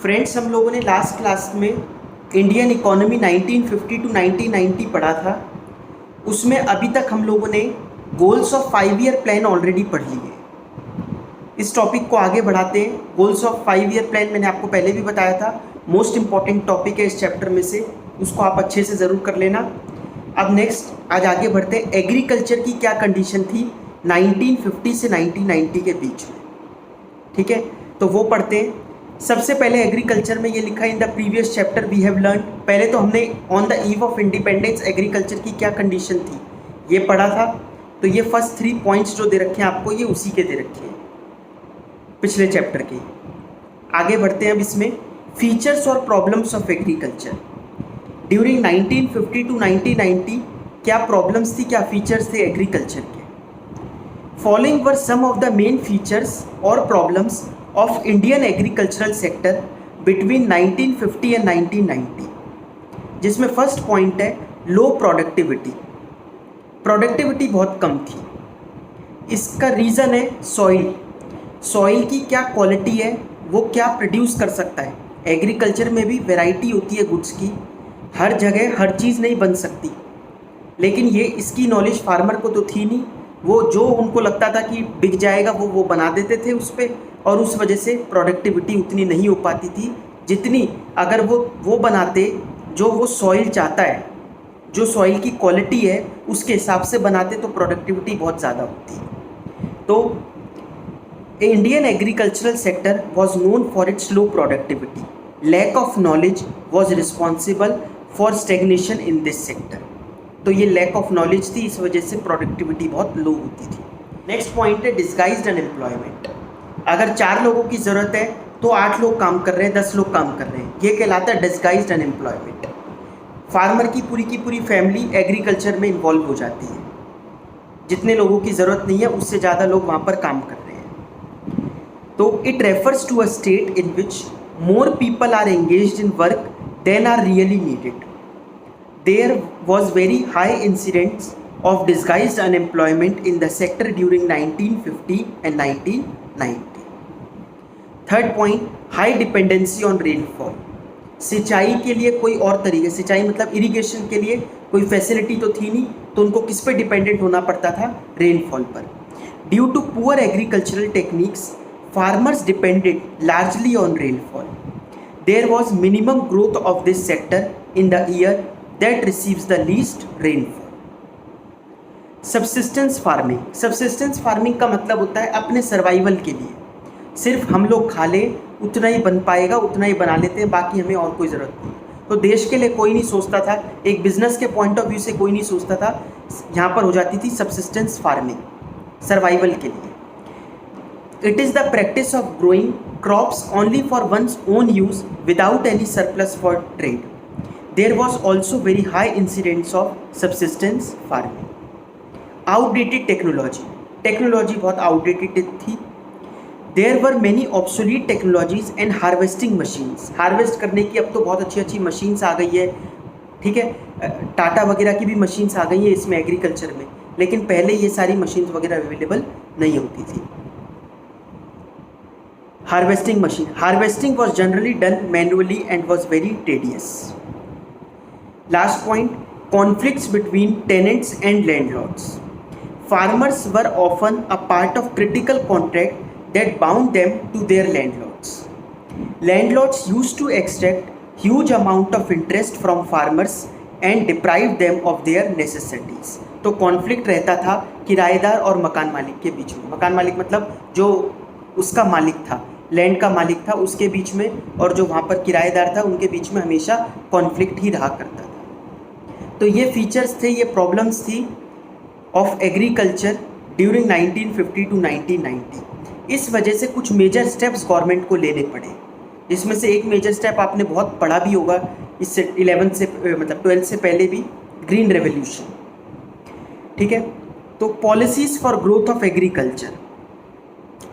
Friends, हम लोगों ने लास्ट क्लास में इंडियन इकोनॉमी 1950 टू 1990 पढ़ा था। उसमें अभी तक हम लोगों ने goals of 5 year plan already पढ़ लिए। इस टॉपिक को आगे बढ़ाते हैं। गोल्स ऑफ 5 ईयर प्लान मैंने आपको पहले भी बताया था, मोस्ट इंपॉर्टेंट टॉपिक है इस चैप्टर में से, उसको आप अच्छे से ज़रूर कर लेना। अब नेक्स्ट आज आगे बढ़ते हैं। एग्रीकल्चर की क्या कंडीशन थी 1950 से 1990 के बीच में, ठीक है, तो वो पढ़ते हैं। सबसे पहले एग्रीकल्चर में ये लिखा है in the previous chapter we have learn. पहले तो हमने on the eve of independence agriculture की क्या कंडीशन थी ये पढ़ा था। तो ये फर्स्ट 3 पॉइंट्स जो दे रखे हैं आपको, ये उसी के दे रखे हैं पिछले चैप्टर के। आगे बढ़ते हैं अब इसमें। फीचर्स और problems of agriculture during 1950 to 1990 क्या प्रॉब्लम्स थी, क्या फीचर्स थे एग्रीकल्चर के। Following were some of the main features और problems of Indian agricultural sector between 1950 and 1990, जिसमें फर्स्ट पॉइंट है लो प्रोडक्टिविटी। प्रोडक्टिविटी बहुत कम थी। इसका रीज़न है सॉइल की क्या क्वालिटी है, वो क्या प्रोड्यूस कर सकता है। एग्रीकल्चर में भी वैरायटी होती है गुड्स की, हर जगह हर चीज़ नहीं बन सकती, लेकिन ये इसकी नॉलेज फार्मर को तो थी नहीं। वो जो उनको लगता था कि बिक जाएगा वो बना देते थे उस पर, और उस वजह से प्रोडक्टिविटी उतनी नहीं हो पाती थी जितनी अगर वो बनाते जो वो सॉइल चाहता है, जो सॉइल की क्वालिटी है उसके हिसाब से बनाते, तो प्रोडक्टिविटी बहुत ज़्यादा होती। तो Indian agricultural sector was known for its low productivity. Lack of knowledge was responsible for stagnation in this sector. तो ये लैक ऑफ नॉलेज थी, इस वजह से प्रोडक्टिविटी बहुत लो होती थी। नेक्स्ट पॉइंट है डिस्गाइज्ड अनएम्प्लॉयमेंट। अगर 4 लोगों की ज़रूरत है तो 8 लोग काम कर रहे हैं, 10 लोग काम कर रहे हैं, ये कहलाता है डिस्गाइज्ड अनएम्प्लॉयमेंट। फार्मर की पूरी फैमिली एग्रीकल्चर में इन्वॉल्व हो जाती है, जितने लोगों की ज़रूरत नहीं है उससे ज़्यादा लोग वहाँ पर काम कर रहे हैं। तो it refers to a state in which more people are engaged in work than are really needed. There was very high incidence of disguised unemployment in the sector during 1950 and 1990. Third point, high dependency on rainfall. सिंचाई के लिए कोई और तरीके, सिंचाई मतलब irrigation के लिए कोई फैसिलिटी तो थी नहीं, तो उनको किस पे डिपेंडेंट होना पड़ता था, रेनफॉल पर। Due to poor agricultural techniques farmers depended largely on rainfall. There was minimum growth of this sector in the year that receives the least rainfall. Subsistence farming का मतलब होता है अपने सर्वाइवल के लिए, सिर्फ हम लोग खा लें उतना ही बन पाएगा, उतना ही बना लेते हैं, बाकी हमें और कोई ज़रूरत नहीं। तो देश के लिए कोई नहीं सोचता था, एक बिजनेस के पॉइंट ऑफ व्यू से कोई नहीं सोचता था। यहाँ पर हो जाती थी सबसिस्टेंस फार्मिंग, सर्वाइवल के लिए। It is the practice of growing crops only for one's own use without any surplus for trade. There was also very high incidence of subsistence farming. Outdated technology बहुत outdated थी। There were many obsolete technologies and harvesting machines. Harvest करने की अब तो बहुत अच्छी अच्छी machines आ गई है, ठीक है, टाटा वगैरह की भी मशीन्स आ गई है इसमें एग्रीकल्चर में, लेकिन पहले ये सारी मशीन्स वगैरह अवेलेबल नहीं होती थी। Harvesting was generally done manually and was very tedious. Last point, conflicts between tenants and landlords. Farmers were often a part of critical contract that bound them to their landlords. Landlords used to extract huge amount of interest from farmers and deprive them of their necessities. तो conflict रहता था किराएदार और मकान मालिक के बीच में। मकान मालिक मतलब जो उसका मालिक था, लैंड का मालिक था, उसके बीच में, और जो वहाँ पर किराएदार था उनके बीच में हमेशा कॉन्फ्लिक्ट ही रहा करता था। तो ये फीचर्स थे, ये प्रॉब्लम्स थी ऑफ एग्रीकल्चर ड्यूरिंग 1950 टू 1990। इस वजह से कुछ मेजर स्टेप्स गवर्नमेंट को लेने पड़े, जिसमें से एक मेजर स्टेप आपने बहुत पढ़ा भी होगा इससे 11th से मतलब 12th से पहले भी, ग्रीन रेवोल्यूशन, ठीक है। तो policies for growth of agriculture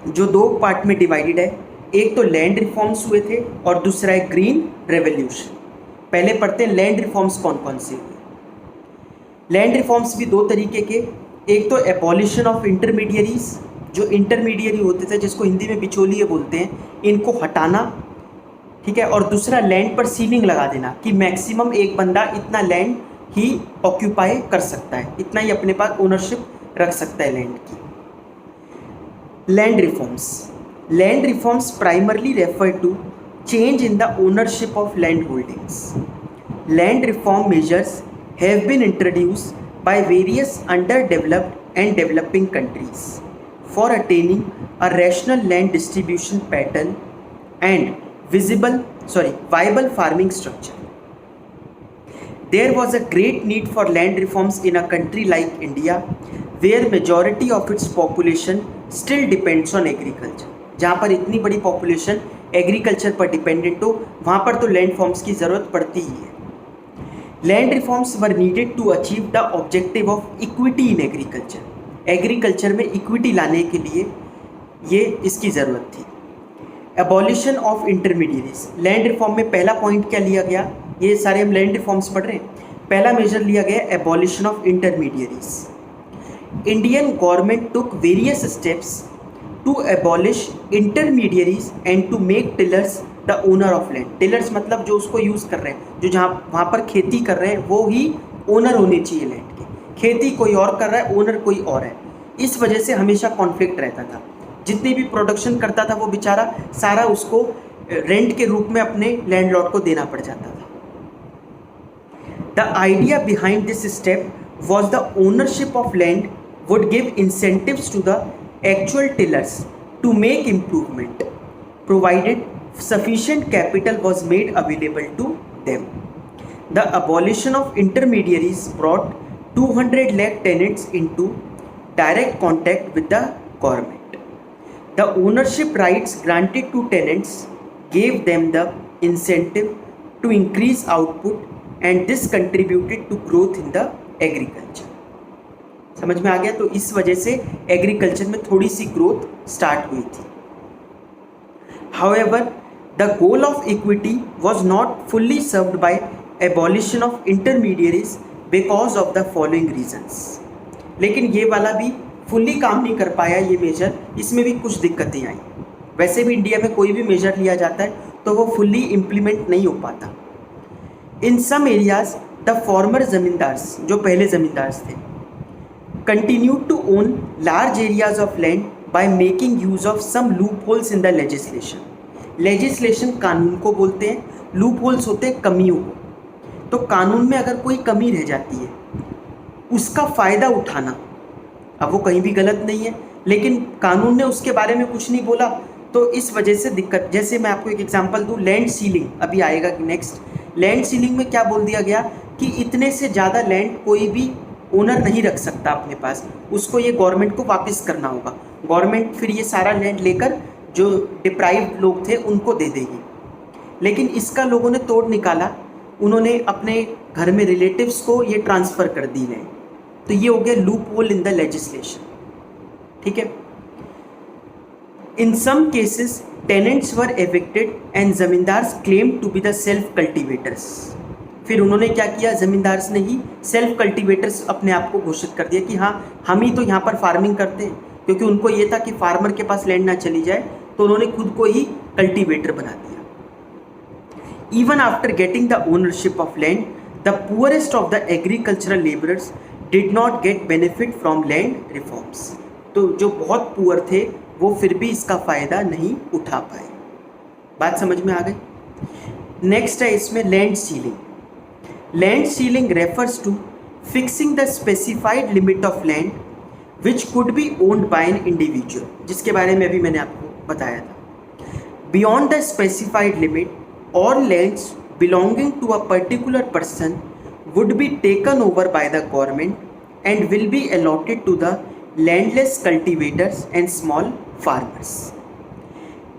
जो 2 पार्ट में डिवाइडेड है, एक तो लैंड रिफॉर्म्स हुए थे और दूसरा है ग्रीन रेवोल्यूशन। पहले पढ़ते हैं लैंड रिफॉर्म्स कौन कौन से हुए। लैंड रिफॉर्म्स भी 2 तरीके के, एक तो एबॉलिशन ऑफ इंटरमीडियरीज, जो इंटरमीडियरी होते थे जिसको हिंदी में बिचौलिए बोलते हैं, इनको हटाना ठीक है। और दूसरा लैंड पर सीलिंग लगा देना कि मैक्सिमम एक बंदा इतना लैंड ही ऑक्यूपाई कर सकता है, इतना ही अपने पास ओनरशिप रख सकता है लैंड की। Land reforms primarily refer to change in the ownership of land holdings. Land reform measures have been introduced by various underdeveloped and developing countries for attaining a rational land distribution pattern and viable farming structure. There was a great need for land reforms in a country like India, where majority of its population still depends on agriculture. जहाँ पर इतनी बड़ी population agriculture पर dependent हो, वहाँ पर तो land reforms की ज़रूरत पड़ती ही है। Land reforms were needed to achieve the objective of equity in agriculture. Agriculture में equity लाने के लिए ये इसकी ज़रूरत थी। Abolition of intermediaries. Land reform में पहला पॉइंट क्या लिया गया, ये सारे हम लैंड रिफॉर्म्स पढ़ रहे हैं। पहला मेजर लिया गया abolition of intermediaries. Indian government took various steps to abolish intermediaries and to make tillers the owner of land. Tillers मतलब जो उसको यूज़ कर रहे हैं, जो जहाँ वहाँ पर खेती कर रहे हैं वो ही ओनर होने चाहिए लैंड के। खेती कोई और कर रहा है, ओनर कोई और है। इस वजह से हमेशा कॉन्फ्लिक्ट रहता था। जितनी भी प्रोडक्शन करता था वो बेचारा सारा उसको रेंट के रूप में अपने लैंडलॉर्ड को देना पड़ जाता था। The idea behind this step was the ownership of land would give incentives to the actual tillers to make improvement provided sufficient capital was made available to them. The abolition of intermediaries brought 200 lakh tenants into direct contact with the government. The ownership rights granted to tenants gave them the incentive to increase output and this contributed to growth in the agriculture. समझ में आ गया? तो इस वजह से agriculture में थोड़ी सी growth start हुई थी। However, the goal of equity was not fully served by abolition of intermediaries because of the following reasons. लेकिन ये वाला भी फुल्ली काम नहीं कर पाया ये मेजर, इसमें भी कुछ दिक्कतें आई। वैसे भी इंडिया में कोई भी मेजर लिया जाता है तो वो फुल्ली इम्प्लीमेंट नहीं हो पाता। In some areas the former zamindars, जो पहले जमींदार्स थे, continue to own large areas of land by making use of some loopholes in the legislation. Legislation कानून को बोलते हैं, लूप होल्स होते हैं कमियों को। तो कानून में अगर कोई कमी रह जाती है उसका फ़ायदा उठाना, अब वो कहीं भी गलत नहीं है, लेकिन कानून ने उसके बारे में कुछ नहीं बोला तो इस वजह से दिक्कत। जैसे मैं आपको एक एग्जांपल दूँ, लैंड सीलिंग अभी आएगा नेक्स्ट। लैंड सीलिंग में क्या बोल दिया गया कि इतने से ज़्यादा लैंड कोई भी ओनर नहीं रख सकता अपने पास, उसको ये गवर्नमेंट को वापस करना होगा। गवर्नमेंट फिर ये सारा लैंड लेकर जो डिप्राइव्ड लोग थे उनको दे देगी। लेकिन इसका लोगों ने तोड़ निकाला, उन्होंने अपने घर में रिलेटिव्स को ये ट्रांसफ़र कर दी लैंड। तो ये हो गया loophole in the legislation. ठीक है। In some cases tenants were evicted and zamindars claim to be the self cultivators. फिर उन्होंने क्या किया, जमींदार्स ने ही सेल्फ कल्टिवेटर्स अपने आप को घोषित कर दिया कि हाँ हम ही तो यहाँ पर फार्मिंग करते हैं, क्योंकि उनको ये था कि फार्मर के पास लैंड ना चली जाए, तो उन्होंने खुद को ही कल्टीवेटर बना दिया। Even after getting the ownership of land, the poorest of the agricultural labourers did not get benefit from land reforms. तो जो बहुत पुअर थे वो फिर भी इसका फ़ायदा नहीं उठा पाए। बात समझ में आ गई? नेक्स्ट है इसमें land ceiling. Land ceiling refers to fixing the specified limit of land which could be owned by an individual, जिसके बारे में अभी मैंने आपको बताया था। Beyond the specified limit all lands belonging to a particular person would be taken over by the government and will be allotted to the landless cultivators and small farmers.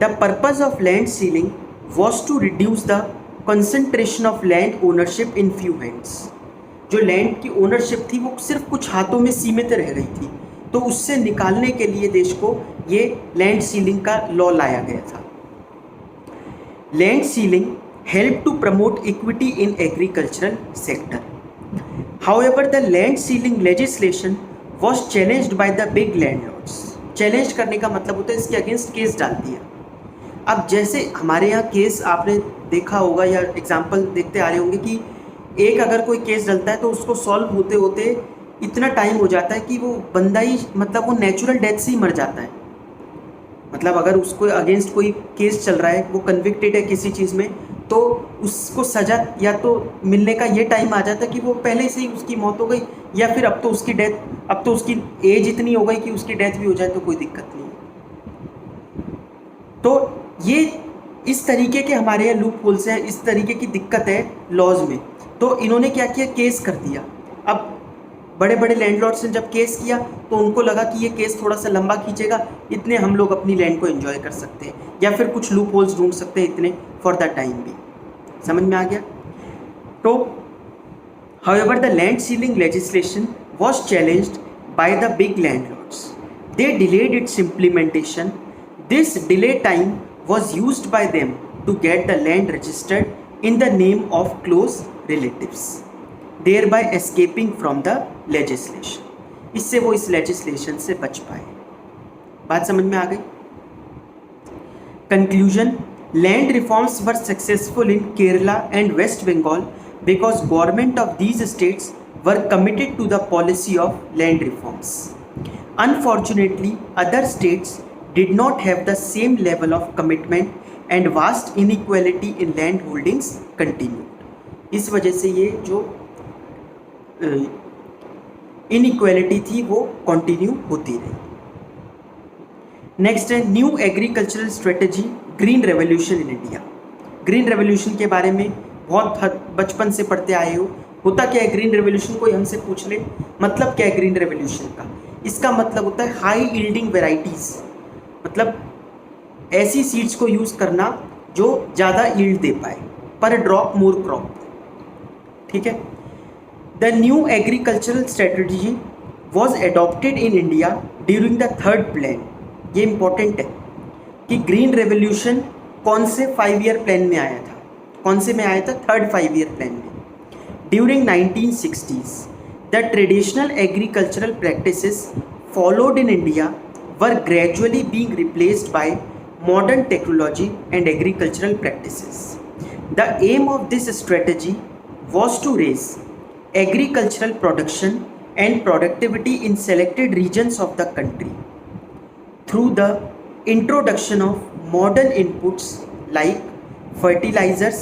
The purpose of land sealing was to reduce the concentration of land ownership in few hands. जो land की ownership थी वो सिर्फ कुछ हाथों में सीमित रह गई थी, तो उससे निकालने के लिए देश को ये लैंड सीलिंग का लॉ लाया गया था। Land sealing helped to promote equity in agricultural sector. However, the land sealing legislation was challenged by the big landlords. Challenge करने का मतलब होता है इसके अगेंस्ट केस डाल दिया। अब जैसे हमारे यहाँ केस आपने देखा होगा या एग्जाम्पल देखते आ रहे होंगे कि एक अगर कोई केस डलता है तो उसको सॉल्व होते होते इतना टाइम हो जाता है कि वो बंदा ही मतलब वो नेचुरल डेथ से ही मर जाता है। मतलब अगर उसको अगेंस्ट कोई केस चल रहा है, वो कन्विक्टेड है किसी चीज़ में, तो उसको सज़ा या तो मिलने का ये टाइम आ जाता है कि वो पहले से ही उसकी मौत हो गई, या फिर अब तो उसकी एज इतनी हो गई कि उसकी डेथ भी हो जाए तो कोई दिक्कत नहीं है। तो ये इस तरीके के हमारे यहाँ लूप होल्स हैं, इस तरीके की दिक्कत है लॉज में। तो इन्होंने क्या किया, केस कर दिया। अब बड़े बड़े लैंडलॉर्ड्स ने जब केस किया तो उनको लगा कि ये केस थोड़ा सा लंबा खींचेगा, इतने हम लोग अपनी लैंड को एंजॉय कर सकते हैं या फिर कुछ लूप होल्स ढूंढ सकते हैं इतने फॉर द टाइम भी। समझ में आ गया? तो however the land sealing legislation was challenged by the big landlords. They delayed its implementation. This delay time was used by them to get the land registered in the name of close relatives, thereby escaping from the legislation. इससे वो इस legislation से बच पाए। बात समझ में आ गई? Conclusion: land reforms were successful in Kerala and West Bengal because government of these states were committed to the policy of land reforms. Unfortunately, other states did not have the same level of commitment and vast inequality in land holdings continued. इस वजह से ये जो inequality थी वो continue होती रही। Next है new agricultural strategy green revolution in India. Green revolution के बारे में बहुत बचपन से पढ़ते आए हो। होता क्या है ग्रीन रेवोल्यूशन? कोई हमसे पूछ ले मतलब क्या है ग्रीन रेवोल्यूशन का, इसका मतलब होता है हाई यील्डिंग वेराइटीज़, मतलब ऐसी सीड्स को यूज़ करना जो ज़्यादा यील्ड दे पाए, पर ड्रॉप मोर क्रॉप। ठीक है। The new agricultural strategy was adopted in India during the third plan. ये इंपॉर्टेंट है कि ग्रीन रेवोल्यूशन कौन से 5 ईयर प्लान में आया था, कौन से में आया था? थर्ड 5 ईयर प्लान में। During 1960s the traditional agricultural practices followed in India were gradually being replaced by modern technology and agricultural practices. The aim of this strategy was to raise agricultural production and productivity in selected regions of the country through the introduction of modern inputs like fertilizers,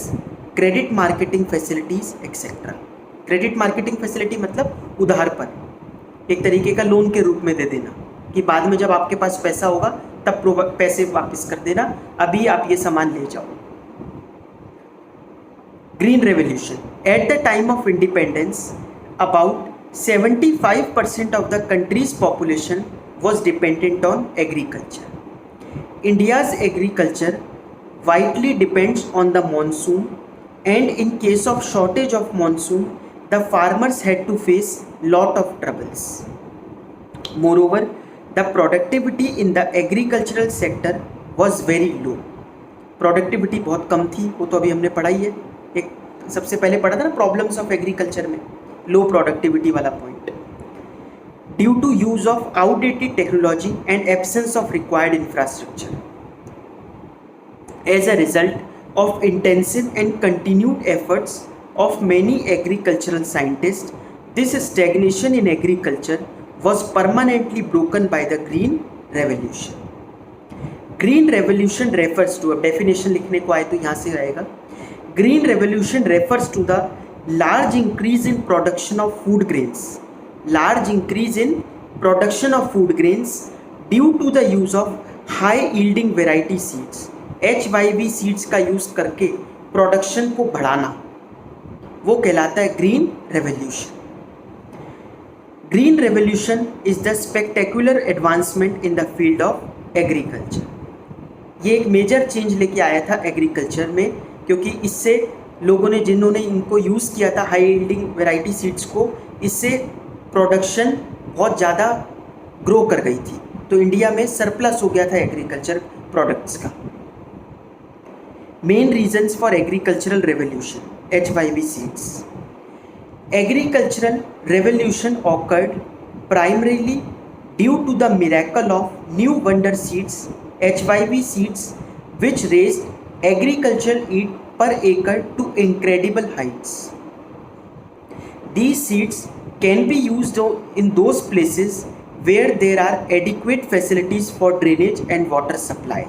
credit marketing facilities, etc. Credit marketing facility मतलब उधार पर, एक तरीके का loan के रूप में दे देना कि बाद में जब आपके पास पैसा होगा तब पैसे वापस कर देना, अभी आप ये सामान ले जाओ। Green Revolution. At the time of independence, about 75% of the country's population was dependent on agriculture. India's agriculture vitally depends on the monsoon, and in case of shortage of monsoon, the farmers had to face lot of troubles. Moreover, the productivity in the agricultural sector was very low. Productivity बहुत कम थी, वो तो अभी हमने पढ़ाई है। एक सबसे पहले पढ़ा था ना प्रॉब्लम्स ऑफ एग्रीकल्चर में, लो प्रोडक्टिविटी वाला point. Due to use of outdated technology and absence of required infrastructure, as a result of intensive and continued efforts of many agricultural scientist, this stagnation in agriculture was permanently broken by the green revolution. Green revolution refers to, अब definition लिखने को आए तो यहाँ से रहेगा, Green Revolution refers to the large increase in production of food grains, large increase in production of food grains due to the use of high yielding variety seeds, HYV seeds का use करके production को बढ़ाना, वो कहलाता है green revolution. Green revolution is the spectacular advancement in the field of agriculture. ये एक major change लेके आया था एग्रीकल्चर में, क्योंकि इससे लोगों ने, जिन्होंने इनको यूज़ किया था हाई यील्डिंग वैरायटी सीड्स को, इससे प्रोडक्शन बहुत ज़्यादा ग्रो कर गई थी, तो इंडिया में सरप्लस हो गया था एग्रीकल्चर प्रोडक्ट्स का। Main reasons for agricultural revolution, HYV seeds. Agricultural revolution occurred primarily due to the miracle of new wonder seeds, HYV seeds which raised agricultural yield per acre to incredible heights. These seeds can be used in those places where there are adequate facilities for drainage and water supply.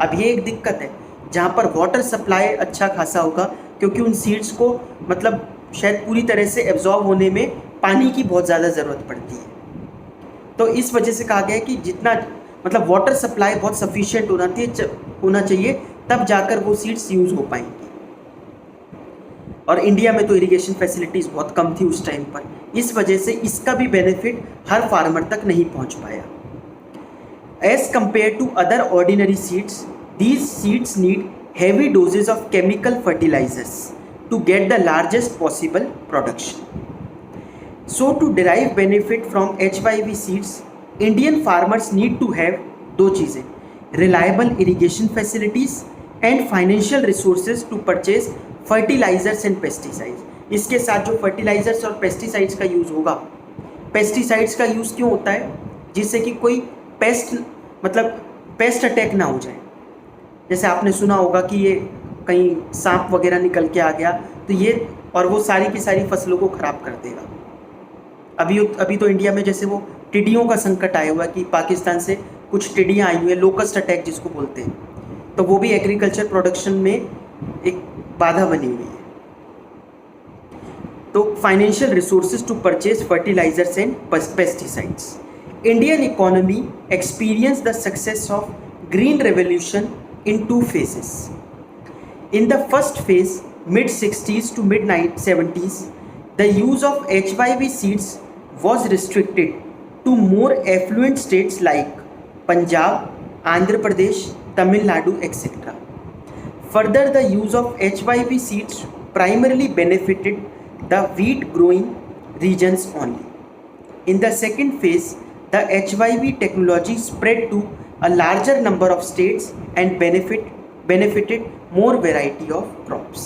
अब ये एक दिक्कत है जहाँ पर water supply अच्छा खासा होगा, क्योंकि उन सीड्स को मतलब शायद पूरी तरह से एब्जॉर्ब होने में पानी की बहुत ज़्यादा ज़रूरत पड़ती है। तो इस वजह से कहा गया है कि जितना मतलब वाटर सप्लाई बहुत सफिशिएंट होना चाहिए, तब जाकर वो सीड्स यूज़ हो पाएंगी। और इंडिया में तो इरिगेशन फैसिलिटीज़ बहुत कम थी उस टाइम पर, इस वजह से इसका भी बेनिफिट हर फार्मर तक नहीं पहुंच पाया। As compare to other ordinary seeds, these seeds need heavy doses of chemical fertilizers to get the largest possible production. So to derive benefit from HYV seeds, Indian farmers need to have दो चीज़ें, reliable irrigation facilities and financial resources to purchase fertilizers and pesticides. इसके साथ जो fertilizers और pesticides का use होगा, pesticides का use क्यों होता है? जिससे कि कोई पेस्ट अटैक ना हो जाए। जैसे आपने सुना होगा कि ये कहीं सांप वगैरह निकल के आ गया तो ये और वो सारी की सारी फसलों को ख़राब कर देगा। अभी तो इंडिया में जैसे वो टिड्डियों का संकट आया हुआ है कि पाकिस्तान से कुछ टिड्डियाँ आई हुई है, लोकस्ट अटैक जिसको बोलते हैं, तो वो भी एग्रीकल्चर प्रोडक्शन में एक बाधा बनी हुई है। तो financial resources to purchase fertilizers and pesticides. Indian economy experience the success of green revolution in two phases. In the first phase, mid-60s to mid-70s, the use of HYV seeds was restricted to more affluent states like Punjab, Andhra Pradesh, Tamil Nadu, etc. Further, the use of HYV seeds primarily benefited the wheat growing regions only. In the second phase, the HYV technology spread to a larger number of states and benefited more variety of crops.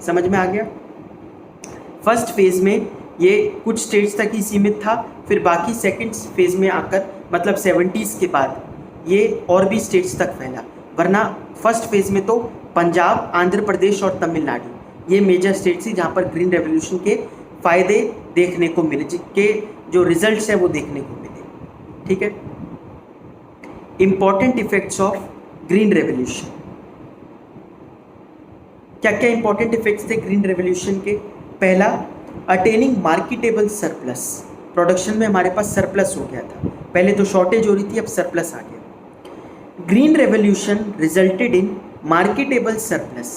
समझ में आ गया? First phase में ये कुछ states तक ही सीमित था, फिर बाकी सेकंड फेज़ में आकर मतलब 70s के बाद ये और भी स्टेट्स तक फैला। वरना फर्स्ट फेज़ में तो पंजाब, आंध्र प्रदेश और तमिलनाडु ये मेजर स्टेट्स थी जहाँ पर ग्रीन रेवोल्यूशन के फ़ायदे देखने को मिले, जिसके जो रिजल्ट्स हैं वो देखने को मिले। ठीक है। Important effects of green revolution. क्या क्या इंपॉर्टेंट इफेक्ट्स थे ग्रीन रेवोल्यूशन के? पहला, अटेनिंग मार्केटेबल सरप्लस। प्रोडक्शन में हमारे पास सरप्लस हो गया था, पहले तो शॉर्टेज हो रही थी, अब सरप्लस आ गया। Green revolution resulted in marketable surplus.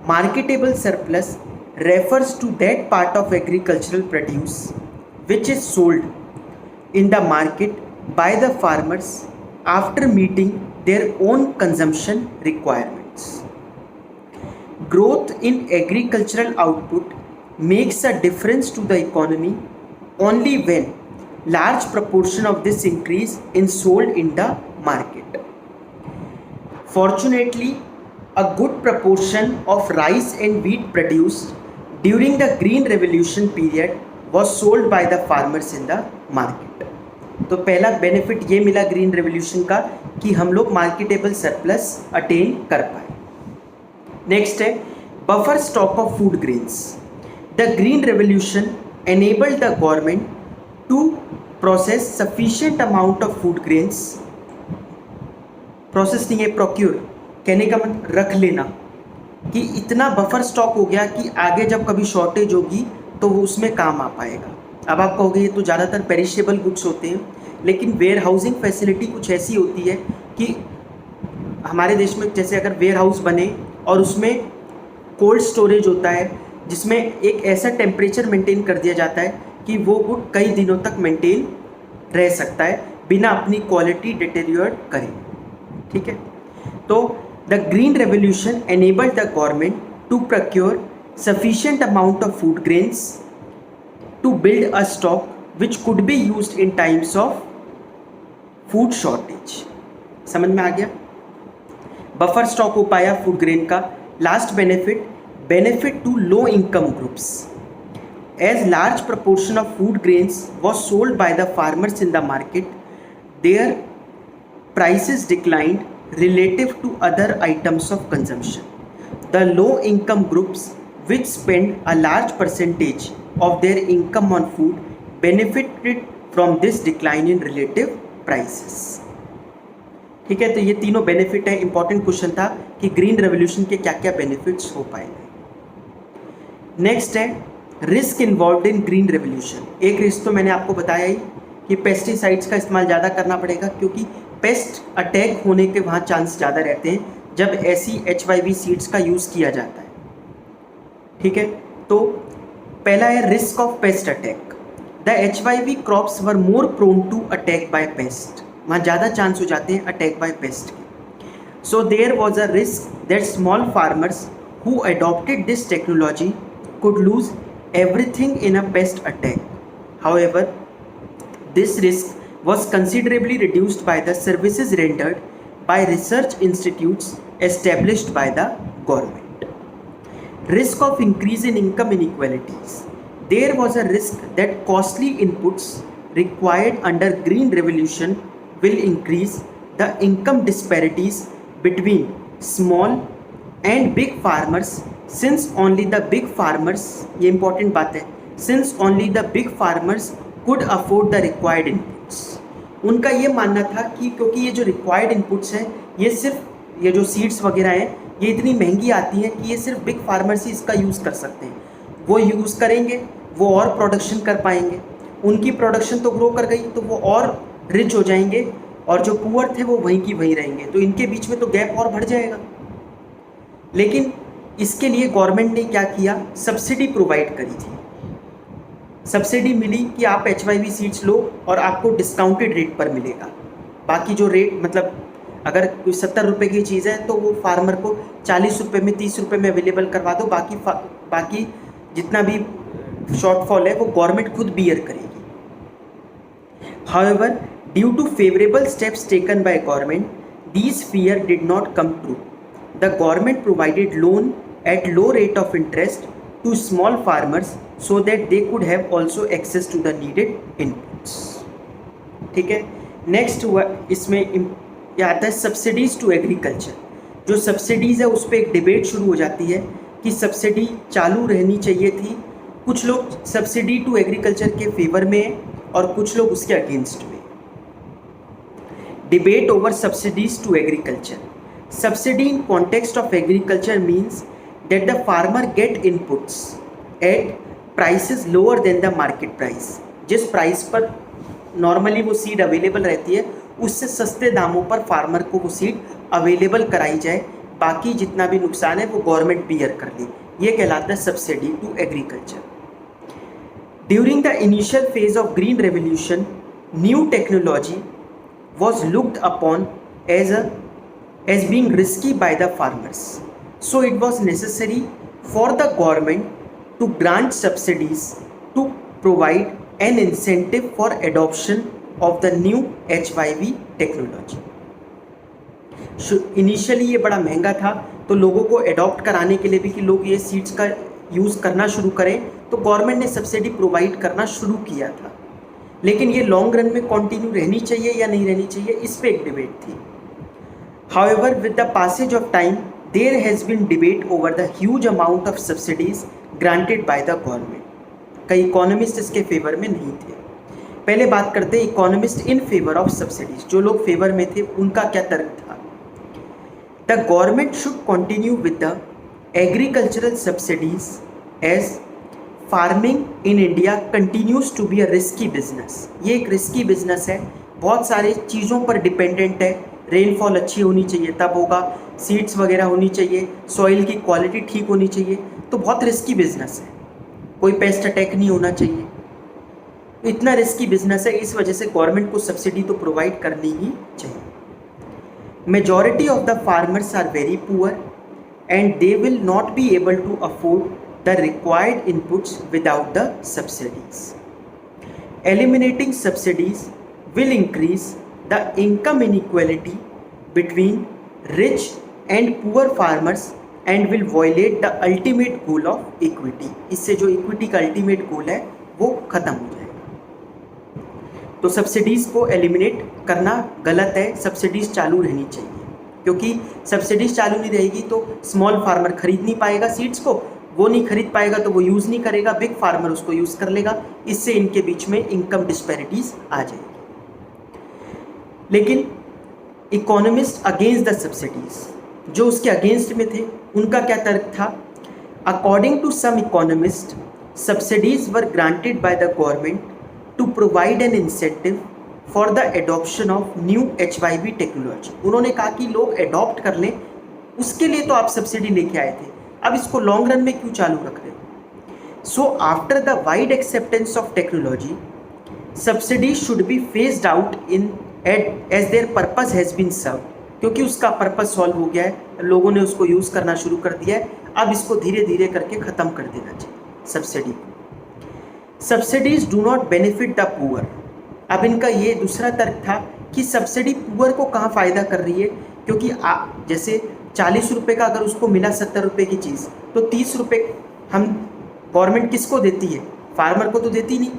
Marketable surplus refers to that part of agricultural produce which is sold in the market by the farmers after meeting their own consumption requirements. Growth in agricultural output makes a difference to the economy only when large proportion of this increase is sold in the market. Fortunately, a good proportion of rice and wheat produced during the Green Revolution period was sold by the farmers in the market. तो पहला benefit ये मिला green revolution का कि हम लोग marketable surplus attain कर पाए। नेक्स्ट है buffer stock of food grains. The green revolution enabled the government to process sufficient amount of food grains। Process नहीं है, प्रोक्योर, कहने का मतलब रख लेना, कि इतना बफर स्टॉक हो गया कि आगे जब कभी शॉर्टेज होगी तो वो उसमें काम आ पाएगा। अब आप कहोगे ये तो ज़्यादातर पेरिशेबल गुड्स होते हैं, लेकिन वेयर हाउसिंग फैसिलिटी कुछ ऐसी होती है कि हमारे देश में जैसे अगर वेयर हाउस बने और उसमें कोल्ड स्टोरेज होता है जिसमें एक ऐसा टेम्परेचर मेंटेन कर दिया जाता है कि वो गुड कई दिनों तक मेंटेन रह सकता है बिना अपनी क्वालिटी डिटेरियोरेट करे। ठीक है, तो the green revolution enabled the government to procure sufficient amount of food grains to build a stock which could be used in times of food shortage। समझ में आ गया? बफर स्टॉक हो पाया फूड ग्रेन का। Last benefit to low income groups. As large proportion of food grains was sold by the farmers in the market, their prices declined relative to other items of consumption. The low income groups which spend a large percentage of their income on food benefited from this decline in relative prices. ठीक है, तो ये तीनों benefit है. Important question था कि green revolution के क्या क्या बेनिफिट्स हो पाएंगे. नेक्स्ट है risk involve in green revolution. एक रिस्क तो मैंने आपको बताया ही कि पेस्टिसाइड्स का इस्तेमाल ज़्यादा करना पड़ेगा, क्योंकि पेस्ट अटैक होने के वहाँ चांस ज़्यादा रहते हैं जब ऐसी HYV सीड्स का यूज़ किया जाता है. ठीक है, तो पहला है risk of pest attack. The HYV crops were more prone to attack by pest. वहाँ ज़्यादा चांस हो जाते हैं अटैक बाय पेस्ट के. So there was a risk that small farmers who adopted this technology could lose everything in a pest attack. However, this risk was considerably reduced by the services rendered by research institutes established by the government. Risk of increase in income inequalities. There was a risk that costly inputs required under Green Revolution will increase the income disparities between small and big farmers. Since only the big farmers, ये important बात है, since only the big farmers could afford the required inputs. उनका ये मानना था कि क्योंकि ये जो required inputs हैं, ये सिर्फ ये जो सीड्स वगैरह हैं, ये इतनी महंगी आती हैं कि ये सिर्फ बिग फार्मर्स ही इसका यूज़ कर सकते हैं. वो यूज़ करेंगे, वो और प्रोडक्शन कर पाएंगे, उनकी प्रोडक्शन तो ग्रो कर गई तो वो और रिच हो जाएंगे, और जो पुअर थे वो वहीं की वहीं रहेंगे, तो इनके बीच में तो गैप और बढ़ जाएगा. लेकिन इसके लिए गवर्नमेंट ने क्या किया, सब्सिडी प्रोवाइड करी थी. सब्सिडी मिली कि आप HYV सीड्स लो और आपको डिस्काउंटेड रेट पर मिलेगा. बाकी जो रेट मतलब अगर कोई 70 रुपये की चीज़ है तो वो फार्मर को 40 रुपये में 30 रुपये में अवेलेबल करवा दो. बाकी जितना भी शॉर्टफॉल है वो गवर्नमेंट खुद बियर करेगी. However, due to favourable steps taken by government, these fear did not come true. The government provided loan at low rate of interest to small farmers so that they could have also access to the needed inputs. ठीक है, next हुआ इसमें क्या आता है, subsidies to agriculture. जो subsidies है उस पर एक डिबेट शुरू हो जाती है कि सब्सिडी चालू रहनी चाहिए थी. कुछ लोग सब्सिडी टू एग्रीकल्चर के फेवर में हैं और कुछ लोग उसके अगेंस्ट में. Debate over subsidies to agriculture. Subsidy in context of agriculture means that the farmer get inputs at prices lower than the market price. जिस प्राइस पर नॉर्मली वो सीड अवेलेबल रहती है उससे सस्ते दामों पर फार्मर को वो सीड अवेलेबल कराई जाए, बाकी जितना भी नुकसान है वो गवर्नमेंट बियर कर ले. ये कहलाता है subsidy to agriculture. During the initial phase of green revolution, new technology was looked upon as being risky by the farmers. So it was necessary for the government to grant subsidies to provide an incentive for adoption of the new HYV technology. Initially ये बड़ा महंगा था, तो लोगों को adopt कराने के लिए भी कि लोग ये सीड्स का यूज़ करना शुरू करें, तो गवर्नमेंट ने सब्सिडी प्रोवाइड करना शुरू किया था. लेकिन ये लॉन्ग रन में कंटिन्यू रहनी चाहिए या नहीं रहनी चाहिए, इस पर एक डिबेट थी. However, with the passage of time, there has been debate over the huge amount of subsidies granted by the government. कई इकोनॉमिस्ट इसके फेवर में नहीं थे. पहले बात करते हैं economist in favour of subsidies. जो लोग फेवर में थे उनका क्या तर्क था. The government should continue with the agricultural subsidies as farming in India continues to be a risky business. ये एक रिस्की बिजनेस है, बहुत सारे चीज़ों पर डिपेंडेंट है. रेनफॉल अच्छी होनी चाहिए तब होगा, सीड्स वगैरह होनी चाहिए, सॉइल की क्वालिटी ठीक होनी चाहिए, तो बहुत रिस्की बिजनेस है. कोई पेस्ट अटैक नहीं होना चाहिए. इतना रिस्की बिजनेस है, इस वजह से गवर्नमेंट को सब्सिडी तो प्रोवाइड करनी ही चाहिए. Majority of the farmers are very poor and they will not be able to afford the required inputs without the subsidies. Eliminating subsidies will increase the income inequality between rich and poor farmers and will violate the ultimate goal of equity. इससे जो equity का ultimate goal है वो ख़त्म हो जाएगा. तो subsidies को एलिमिनेट करना गलत है, सब्सिडीज़ चालू रहनी चाहिए. क्योंकि सब्सिडीज चालू नहीं रहेगी तो स्मॉल फार्मर खरीद नहीं पाएगा सीड्स को, वो नहीं खरीद पाएगा तो वो यूज़ नहीं करेगा, बिग फार्मर उसको यूज़ कर लेगा, इससे इनके बीच में इनकम डिस्पैरिटीज आ जाएगी। लेकिन इकोनॉमिस्ट अगेंस्ट द सब्सिडीज, जो उसके अगेंस्ट में थे, उनका क्या तर्क था? According to some economist, subsidies were granted by the government to provide an incentive for the adoption of new HYV technology. उन्होंने कहा कि लोग एडॉप्ट कर लें, उसके लिए तो आप सब्सिडी लेके आए थे, अब इसको लॉन्ग रन में क्यों चालू रख रहे हो? So after the wide acceptance of technology, subsidy should be phased out in as their purpose has been serve, क्योंकि उसका पर्पस सॉल्व हो गया है, लोगों ने उसको यूज़ करना शुरू कर दिया है, अब इसको धीरे धीरे करके ख़त्म कर देना चाहिए subsidy. Subsidies do not benefit the poor. अब इनका ये दूसरा तर्क था कि सब्सिडी पुअर को कहाँ फ़ायदा कर रही है, क्योंकि जैसे 40 रुपये का अगर उसको मिला 70 रुपये की चीज़, तो 30 रुपये हम गवर्नमेंट किसको देती है? फार्मर को तो देती नहीं,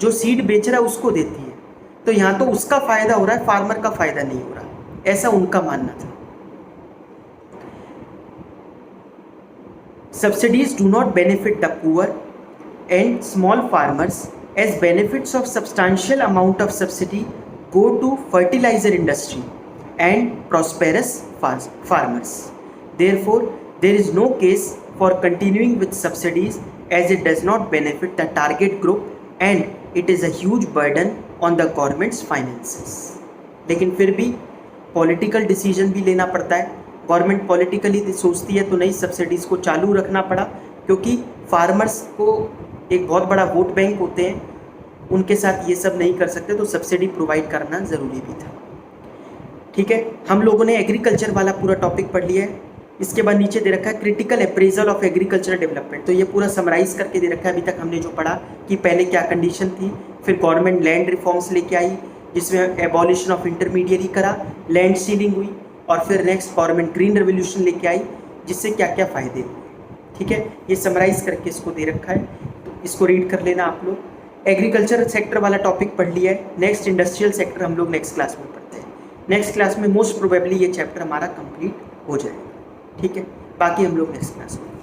जो सीड बेच रहा है उसको देती है। तो यहाँ तो उसका फ़ायदा हो रहा है, फार्मर का फ़ायदा नहीं हो रहा, ऐसा उनका मानना था। Subsidies do not benefit the poor and small farmers as benefits of substantial amount of subsidy go to fertilizer industry and prosperous farmers. Therefore, there is no case for continuing with subsidies as it does not benefit the target group and it is a huge burden on the government's finances. लेकिन फिर भी political decision भी लेना पड़ता है। Government politically सोचती है तो नहीं, सब्सिडीज़ को चालू रखना पड़ा, क्योंकि फार्मर्स को एक बहुत बड़ा वोट बैंक होते हैं, उनके साथ ये सब नहीं कर सकते, तो सब्सिडी प्रोवाइड करना ज़रूरी भी था। ठीक है, हम लोगों ने एग्रीकल्चर वाला पूरा टॉपिक पढ़ लिया है। इसके बाद नीचे दे रखा है critical appraisal of agricultural development, तो ये पूरा समराइज करके दे रखा है। अभी तक हमने जो पढ़ा कि पहले क्या कंडीशन थी, फिर गवर्नमेंट लैंड रिफॉर्म्स लेके आई जिसमें एबॉलिशन ऑफ इंटरमीडियरी करा, लैंड सीलिंग हुई, और फिर नेक्स्ट गवर्नमेंट ग्रीन रेवोल्यूशन लेके आई जिससे क्या क्या फ़ायदे हुए। ठीक है, ये समराइज़ करके इसको दे रखा है, तो इसको रीड कर लेना आप लोग। एग्रीकल्चर सेक्टर वाला टॉपिक पढ़ लिया है। नेक्स्ट इंडस्ट्रियल सेक्टर हम लोग नेक्स्ट क्लास में पढ़ते हैं। नेक्स्ट क्लास में मोस्ट प्रोबेबली ये चैप्टर हमारा कंप्लीट हो जाएगा। ठीक है, बाकी हम लोग नेक्स्ट क्लास में